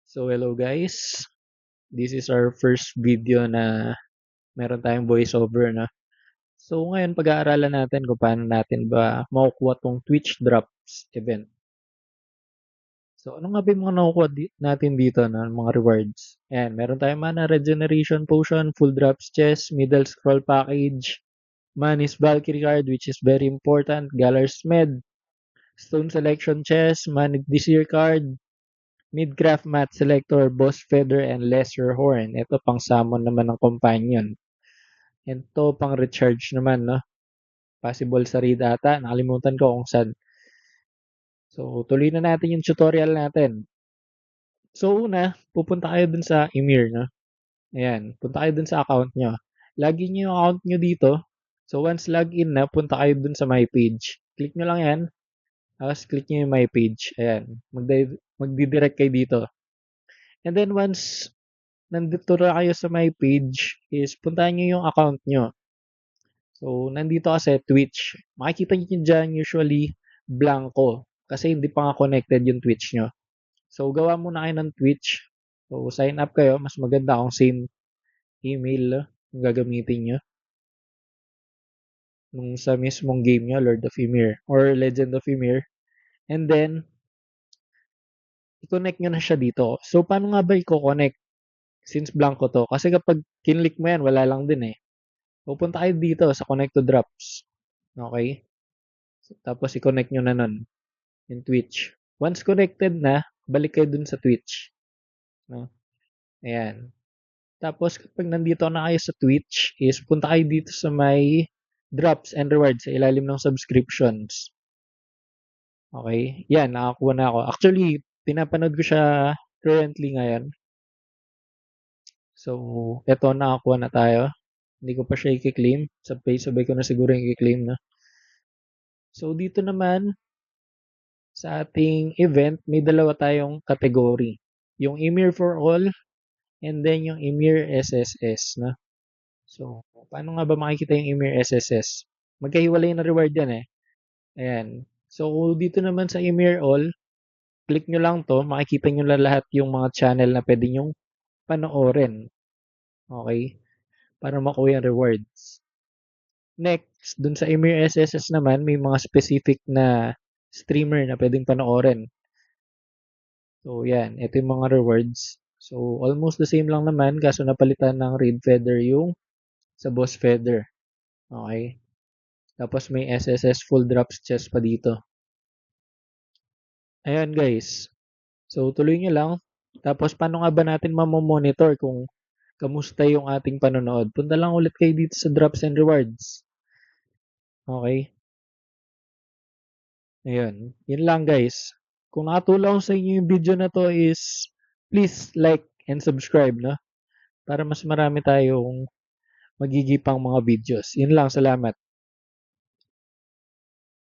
So hello guys, this is our first video na meron tayong voiceover na. So ngayon pag-aaralan natin kung paano natin ba makukuha tong Twitch Drops event. So ano nga ba yung mga nakukuha natin dito na mga rewards? Ayan, meron tayong mana regeneration potion, full drops chest, middle scroll package, Manis Valkyrie card which is very important, Galar's Med, stone selection chest, Manid Desir card, Midcraft Mat Selector, Boss Feather, and Lesser Horn. Ito pang summon naman ng companion. And to pang recharge naman, no? Possible sa raid ata. Nakalimutan ko kung saan. So, tuloy na natin yung tutorial natin. So, una, pupunta kayo dun sa Emir, no? Ayan, punta kayo dun sa account nyo. Login nyo yung account nyo dito. So, once login na, punta kayo dun sa my page. Click nyo lang yan. Tapos, click nyo yung my page. Ayan, magdidirect kayo dito. And then, once nandito na kayo sa my page is puntahan nyo yung account nyo. So, nandito kasi Twitch. Makikita nyo dyan usually blanco kasi hindi pa nga connected yung Twitch nyo. So, gawa muna kayo ng Twitch. So, sign up kayo. Mas maganda kung same email yung gagamitin nyo nung sa mismong game nyo, Lord of Ymir or Legend of Ymir. And then, i-connect nyo na siya dito. So, paano nga ba i-connect since blanco to? Kasi kapag kinlik mo yan, wala lang din eh. Pupunta kayo dito sa Connect to Drops. Okay? Tapos i-connect nyo na nun yung Twitch. Once connected na, balik kayo dun sa Twitch. No? Ayan. Tapos kapag nandito na kayo sa Twitch, is punta kayo dito sa may drops and rewards sa ilalim ng subscriptions. Okay? Yan, nakakuha na ako. Actually, pinapanood ko siya currently ngayon. So, eto nakakuha na tayo. Hindi ko pa siya i-claim. Sabay ko na siguro yung i-claim na. So, dito naman, sa ating event, may dalawa tayong category. Yung Emir for All, and then yung Emir SSS. Na? So, paano nga ba makikita yung Emir SSS? Magkahiwalay na reward yan eh. Ayan. So, dito naman sa Emir All, click nyo lang to, makikita nyo lang lahat yung mga channel na pwede nyong panoorin. Okay? Para makuha yung rewards. Next, dun sa Emir SSS naman, may mga specific na streamer na pwedeng panoorin. So, yan. Ito yung mga rewards. So, almost the same lang naman. Kaso napalitan ng Raid Feather yung sa Boss Feather. Okay? Tapos may SSS Full Drops chest pa dito. Ayan guys. So, tuloy nyo lang. Tapos, paano nga ba natin mamomonitor kung kamusta yung ating panonood? Punta lang ulit kayo dito sa Drops and Rewards. Okay? Ayan. Yun lang guys. Kung nakatulong sa inyo yung video na to is please like and subscribe, no? Para mas marami tayong magigipang mga videos. Yun lang, salamat.